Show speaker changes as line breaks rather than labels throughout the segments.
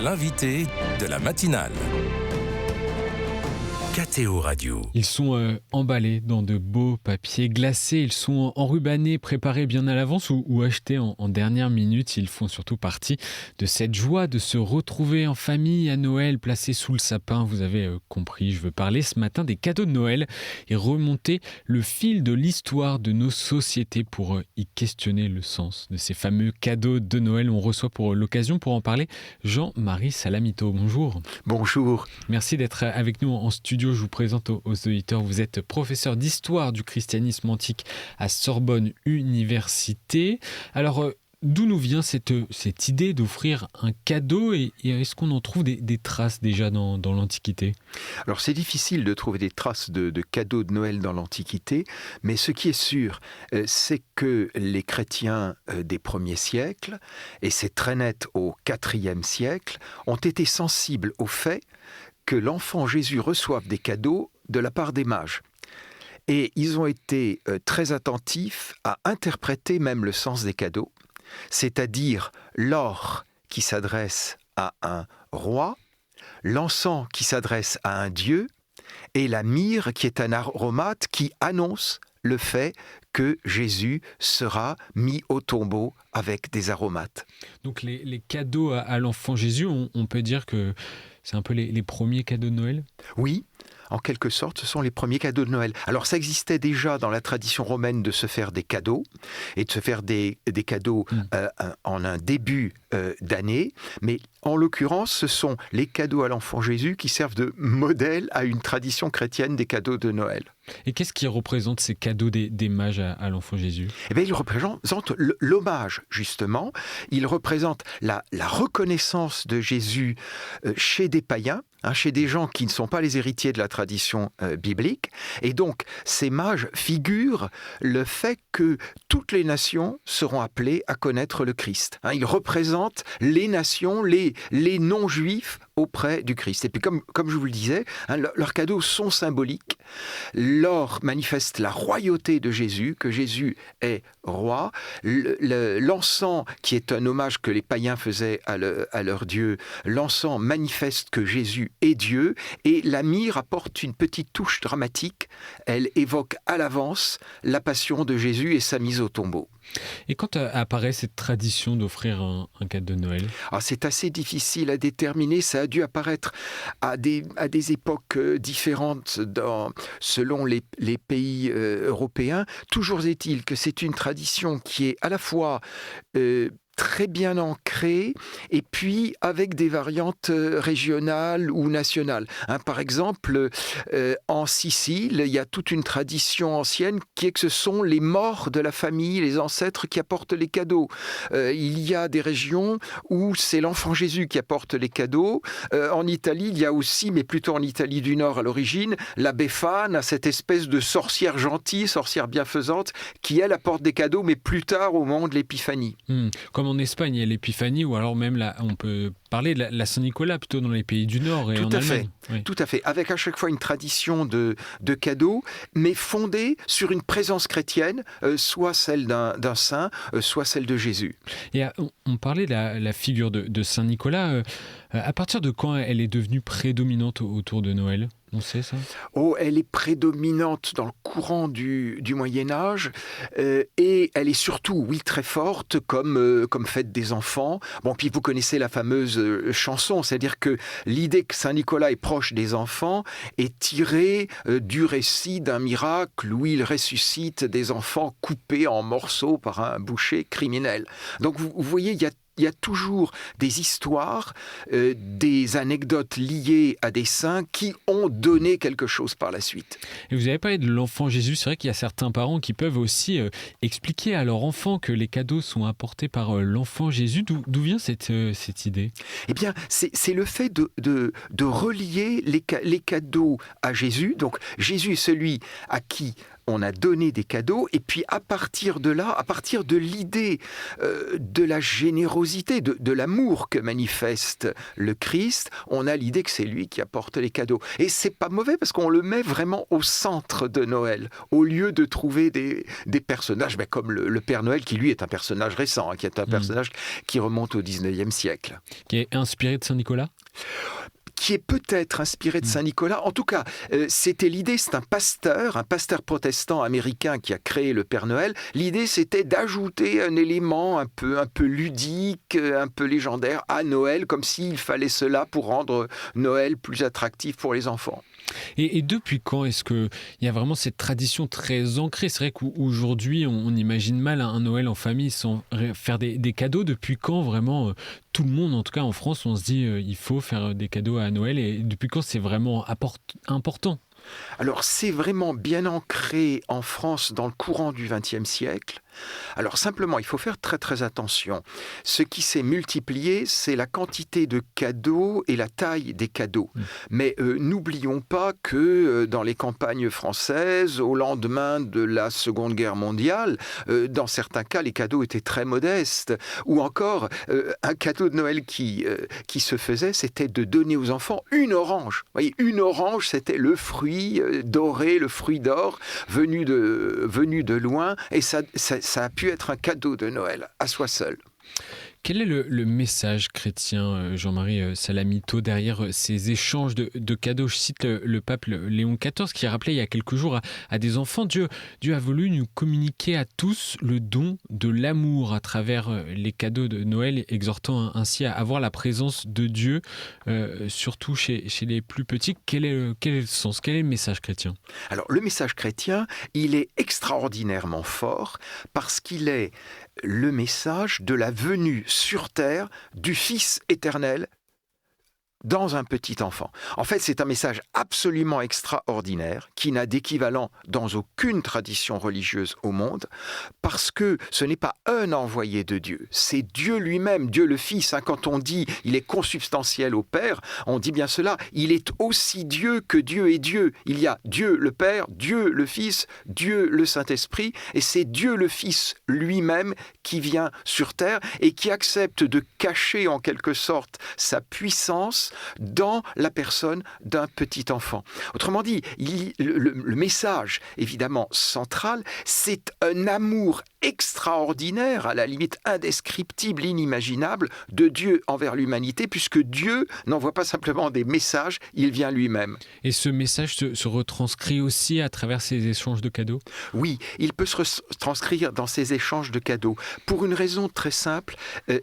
l'invité de la matinale. KTO Radio.
Ils sont emballés dans de beaux papiers glacés, ils sont enrubannés, préparés bien à l'avance ou achetés en dernière minute. Ils font surtout partie de cette joie de se retrouver en famille à Noël, placés sous le sapin. Vous avez compris, je veux parler ce matin des cadeaux de Noël et remonter le fil de l'histoire de nos sociétés pour y questionner le sens de ces fameux cadeaux de Noël. On reçoit pour l'occasion, pour en parler, Jean-Marie Salamito. Bonjour.
Bonjour.
Merci d'être avec nous en studio. Je vous présente aux auditeurs. Vous êtes professeur d'histoire du christianisme antique à Sorbonne Université. Alors, d'où nous vient cette idée d'offrir un cadeau et est-ce qu'on en trouve des traces déjà dans l'Antiquité ?
Alors, c'est difficile de trouver des traces de cadeaux de Noël dans l'Antiquité, mais ce qui est sûr, c'est que les chrétiens des premiers siècles, et c'est très net au IVe siècle, ont été sensibles au fait que l'enfant Jésus reçoive des cadeaux de la part des mages. Et ils ont été très attentifs à interpréter même le sens des cadeaux, c'est-à-dire l'or qui s'adresse à un roi, l'encens qui s'adresse à un dieu, et la myrrhe qui est un aromate qui annonce le fait que Jésus sera mis au tombeau avec des aromates.
Donc les cadeaux à l'enfant Jésus, on peut dire que c'est un peu les premiers cadeaux de Noël ?
Oui, en quelque sorte, ce sont les premiers cadeaux de Noël. Alors ça existait déjà dans la tradition romaine de se faire des cadeaux, et de se faire des cadeaux en un début d'année, mais en l'occurrence, ce sont les cadeaux à l'enfant Jésus qui servent de modèle à une tradition chrétienne des cadeaux de Noël.
Et qu'est-ce qui représente ces cadeaux des mages à l'enfant Jésus ?
Eh bien, ils représentent l'hommage, justement. Ils représentent la reconnaissance de Jésus chez des païens, chez des gens qui ne sont pas les héritiers de la tradition biblique. Et donc, ces mages figurent le fait que toutes les nations seront appelées à connaître le Christ. Ils représentent les nations, les non-juifs auprès du Christ. Et puis, comme je vous le disais, leurs cadeaux sont symboliques. L'or manifeste la royauté de Jésus, que Jésus est roi. L'encens, qui est un hommage que les païens faisaient à leur Dieu, l'encens manifeste que Jésus est Dieu. Et la myrrhe apporte une petite touche dramatique. Elle évoque à l'avance la passion de Jésus et sa mise au tombeau.
Et quand apparaît cette tradition d'offrir un cadeau de Noël ?
Alors, c'est assez difficile à déterminer. Ça a dû apparaître à des époques différentes selon les pays européens. Toujours est-il que c'est une tradition qui est à la fois très bien ancrée et puis avec des variantes régionales ou nationales. Par exemple, en Sicile, il y a toute une tradition ancienne qui est que ce sont les morts de la famille, les ancêtres qui apportent les cadeaux. Il y a des régions où c'est l'enfant Jésus qui apporte les cadeaux. En Italie, il y a aussi, mais plutôt en Italie du Nord à l'origine, la Befana, cette espèce de sorcière gentille, sorcière bienfaisante, qui elle apporte des cadeaux, mais plus tard au moment de l'Épiphanie.
Comme en Espagne, il y a l'Épiphanie, ou alors même on peut parler de la Saint-Nicolas plutôt dans les pays du Nord et en Allemagne. Oui.
Tout à fait, avec à chaque fois une tradition de cadeaux, mais fondée sur une présence chrétienne, soit celle d'un saint, soit celle de Jésus.
Et on parlait de la figure de Saint-Nicolas. À partir de quand elle est devenue prédominante autour de Noël ? On sait ça ?
Elle est prédominante dans le courant du Moyen-Âge et elle est surtout, oui, très forte comme fête des enfants. Puis vous connaissez la fameuse chanson, c'est-à-dire que l'idée que Saint-Nicolas est proche des enfants est tirée du récit d'un miracle où il ressuscite des enfants coupés en morceaux par un boucher criminel. Donc vous voyez, il y a toujours des histoires, des anecdotes liées à des saints qui ont donné quelque chose par la suite.
Et vous avez parlé de l'enfant Jésus. C'est vrai qu'il y a certains parents qui peuvent aussi expliquer à leur enfant que les cadeaux sont apportés par l'enfant Jésus. D'où vient cette idée ?
Eh bien, c'est le fait de relier les cadeaux à Jésus. Donc, Jésus est celui à qui on a donné des cadeaux, et puis à partir de là, à partir de l'idée de la générosité, de l'amour que manifeste le Christ, on a l'idée que c'est lui qui apporte les cadeaux. Et c'est pas mauvais parce qu'on le met vraiment au centre de Noël, au lieu de trouver des personnages comme le Père Noël, qui lui est un personnage récent, qui est un personnage qui remonte au 19e siècle.
Qui est inspiré de Saint-Nicolas ?
Qui est peut-être inspiré de Saint-Nicolas. En tout cas, c'était l'idée, c'est un pasteur protestant américain qui a créé le Père Noël. L'idée, c'était d'ajouter un élément un peu ludique, un peu légendaire à Noël, comme s'il fallait cela pour rendre Noël plus attractif pour les enfants.
Et depuis quand est-ce qu'il y a vraiment cette tradition très ancrée ? C'est vrai qu'aujourd'hui, on imagine mal un Noël en famille sans faire des cadeaux. Depuis quand vraiment tout le monde, en tout cas en France, on se dit il faut faire des cadeaux à Noël, et depuis quand c'est vraiment important ?
Alors, c'est vraiment bien ancré en France dans le courant du XXe siècle. Alors, simplement, il faut faire très très attention. Ce qui s'est multiplié, c'est la quantité de cadeaux et la taille des cadeaux. Mais n'oublions pas que dans les campagnes françaises, au lendemain de la Seconde Guerre mondiale, dans certains cas, les cadeaux étaient très modestes. Ou encore, un cadeau de Noël qui se faisait, c'était de donner aux enfants une orange. Vous voyez, une orange, c'était le fruit doré, le fruit d'or, venu de loin, et ça a pu être un cadeau de Noël à soi seul.
Quel est le message chrétien, Jean-Marie Salamito, derrière ces échanges de cadeaux ? Je cite le pape Léon XIV qui a rappelé il y a quelques jours à des enfants, Dieu a voulu nous communiquer à tous le don de l'amour à travers les cadeaux de Noël, exhortant ainsi à avoir la présence de Dieu, surtout chez les plus petits. Quel est le sens ? Quel est le message chrétien ?
Alors, le message chrétien, il est extraordinairement fort parce qu'il est le message de la venue sur terre du Fils éternel dans un petit enfant. En fait, c'est un message absolument extraordinaire qui n'a d'équivalent dans aucune tradition religieuse au monde, parce que ce n'est pas un envoyé de Dieu, c'est Dieu lui-même, Dieu le Fils. Quand on dit il est consubstantiel au Père, on dit bien cela, il est aussi Dieu que Dieu est Dieu. Il y a Dieu le Père, Dieu le Fils, Dieu le Saint-Esprit, et c'est Dieu le Fils lui-même qui vient sur terre et qui accepte de cacher en quelque sorte sa puissance dans la personne d'un petit enfant. Autrement dit, le message évidemment central, c'est un amour extraordinaire, à la limite indescriptible, inimaginable, de Dieu envers l'humanité, puisque Dieu n'envoie pas simplement des messages, il vient lui-même.
Et ce message se retranscrit aussi à travers ces échanges de cadeaux ?
Oui, il peut se retranscrire dans ces échanges de cadeaux, pour une raison très simple,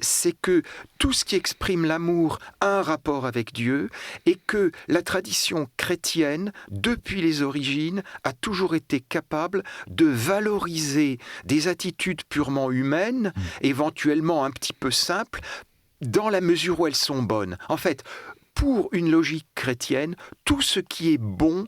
c'est que tout ce qui exprime l'amour a un rapport avec Dieu, et que la tradition chrétienne, depuis les origines, a toujours été capable de valoriser des attitudes purement humaines, éventuellement un petit peu simples, dans la mesure où elles sont bonnes. En fait, pour une logique chrétienne, tout ce qui est bon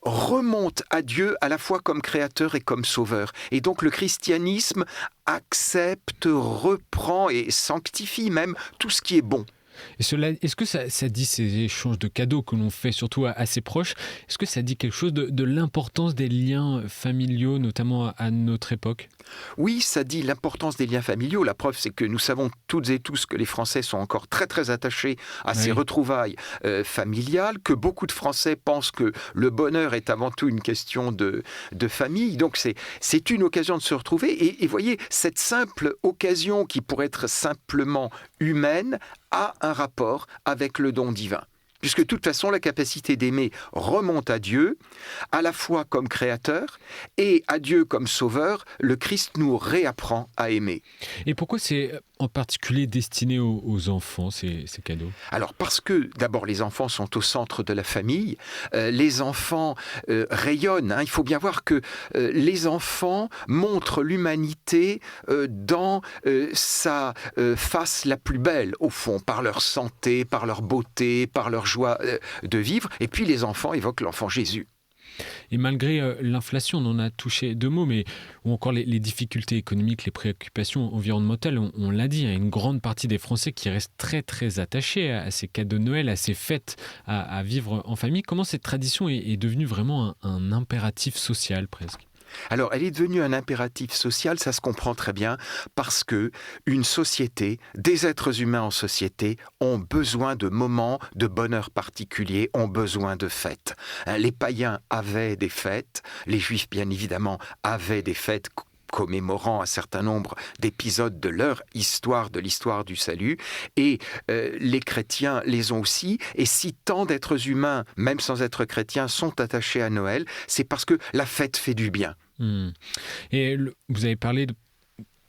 remonte à Dieu à la fois comme créateur et comme sauveur. Et donc le christianisme accepte, reprend et sanctifie même tout ce qui est bon.
Et est-ce que ça dit, ces échanges de cadeaux que l'on fait surtout à ses proches, est-ce que ça dit quelque chose de l'importance des liens familiaux, notamment à notre époque ?
Oui, ça dit l'importance des liens familiaux. La preuve, c'est que nous savons toutes et tous que les Français sont encore très très attachés à ces retrouvailles familiales, que beaucoup de Français pensent que le bonheur est avant tout une question de famille. Donc c'est une occasion de se retrouver. Et voyez, cette simple occasion qui pourrait être simplement humaine a un rapport avec le don divin. Puisque de toute façon, la capacité d'aimer remonte à Dieu, à la fois comme créateur et à Dieu comme sauveur. Le Christ nous réapprend à aimer.
Et pourquoi c'est en particulier destiné aux enfants, ces cadeaux ?
Alors parce que d'abord les enfants sont au centre de la famille, les enfants rayonnent. Il faut bien voir que les enfants montrent l'humanité dans sa face la plus belle, au fond, par leur santé, par leur beauté, par leur joie de vivre. Et puis les enfants évoquent l'enfant Jésus.
Et malgré l'inflation, on en a touché deux mots, mais ou encore les difficultés économiques, les préoccupations environnementales, on l'a dit, il y a une grande partie des Français qui restent très très attachés à ces cadeaux de Noël, à ces fêtes, à vivre en famille. Comment cette tradition est devenue vraiment un impératif social presque ?
Alors, elle est devenue un impératif social, ça se comprend très bien, parce que une société, des êtres humains en société, ont besoin de moments de bonheur particuliers, ont besoin de fêtes. Les païens avaient des fêtes, les juifs, bien évidemment, avaient des fêtes commémorant un certain nombre d'épisodes de leur histoire, de l'histoire du salut, et les chrétiens les ont aussi, et si tant d'êtres humains, même sans être chrétiens, sont attachés à Noël, c'est parce que la fête fait du bien.
Et vous avez parlé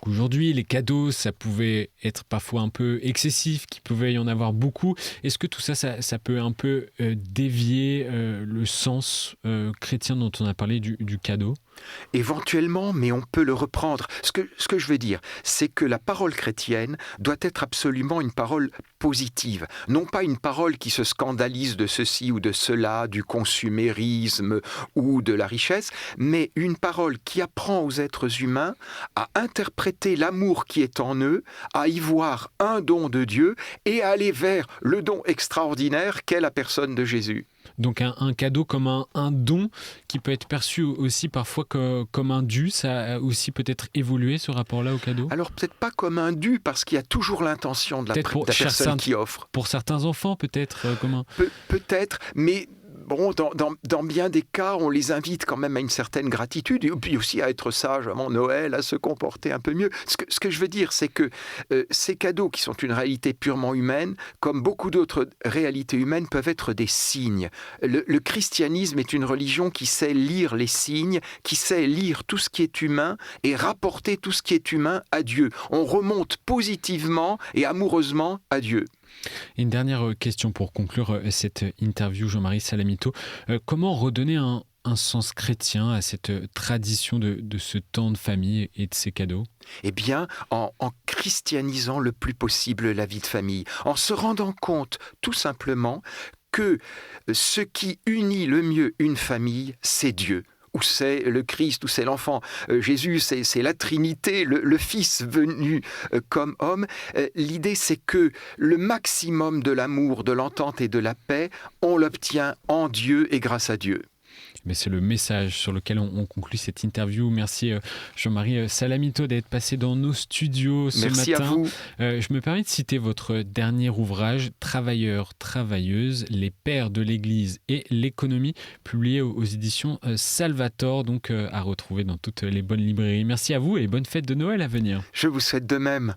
qu'aujourd'hui, les cadeaux, ça pouvait être parfois un peu excessif, qu'il pouvait y en avoir beaucoup. Est-ce que tout ça, ça peut un peu dévier le sens chrétien dont on a parlé du cadeau ?
Éventuellement, mais on peut le reprendre. Ce que je veux dire, c'est que la parole chrétienne doit être absolument une parole positive. Non pas une parole qui se scandalise de ceci ou de cela, du consumérisme ou de la richesse, mais une parole qui apprend aux êtres humains à interpréter l'amour qui est en eux, à y voir un don de Dieu et à aller vers le don extraordinaire qu'est la personne de Jésus.
Donc un cadeau comme un don qui peut être perçu aussi parfois comme un dû, ça a aussi peut-être évolué ce rapport-là au cadeau ?
Alors peut-être pas comme un dû, parce qu'il y a toujours l'intention de la personne qui offre.
Pour certains enfants peut-être
Peut-être, mais... Bon, dans bien des cas, on les invite quand même à une certaine gratitude, et puis aussi à être sages avant Noël, à se comporter un peu mieux. Ce que je veux dire, c'est que ces cadeaux qui sont une réalité purement humaine, comme beaucoup d'autres réalités humaines, peuvent être des signes. Le christianisme est une religion qui sait lire les signes, qui sait lire tout ce qui est humain et rapporter tout ce qui est humain à Dieu. On remonte positivement et amoureusement à Dieu.
Une dernière question pour conclure cette interview, Jean-Marie Salamito. Comment redonner un sens chrétien à cette tradition de ce temps de famille et de ces cadeaux ?
Eh bien, en christianisant le plus possible la vie de famille, en se rendant compte tout simplement que ce qui unit le mieux une famille, c'est Dieu. Ou c'est le Christ, ou c'est l'enfant. Jésus, c'est la Trinité, le Fils venu comme homme. L'idée, c'est que le maximum de l'amour, de l'entente et de la paix, on l'obtient en Dieu et grâce à Dieu.
Mais c'est le message sur lequel on conclut cette interview. Merci Jean-Marie Salamito d'être passé dans nos studios ce matin.
Merci à vous.
Je me permets de citer votre dernier ouvrage, Travailleurs, Travailleuses, les pères de l'Église et l'économie, publié aux éditions Salvator, donc à retrouver dans toutes les bonnes librairies. Merci à vous et bonne fête de Noël à venir.
Je vous souhaite de même.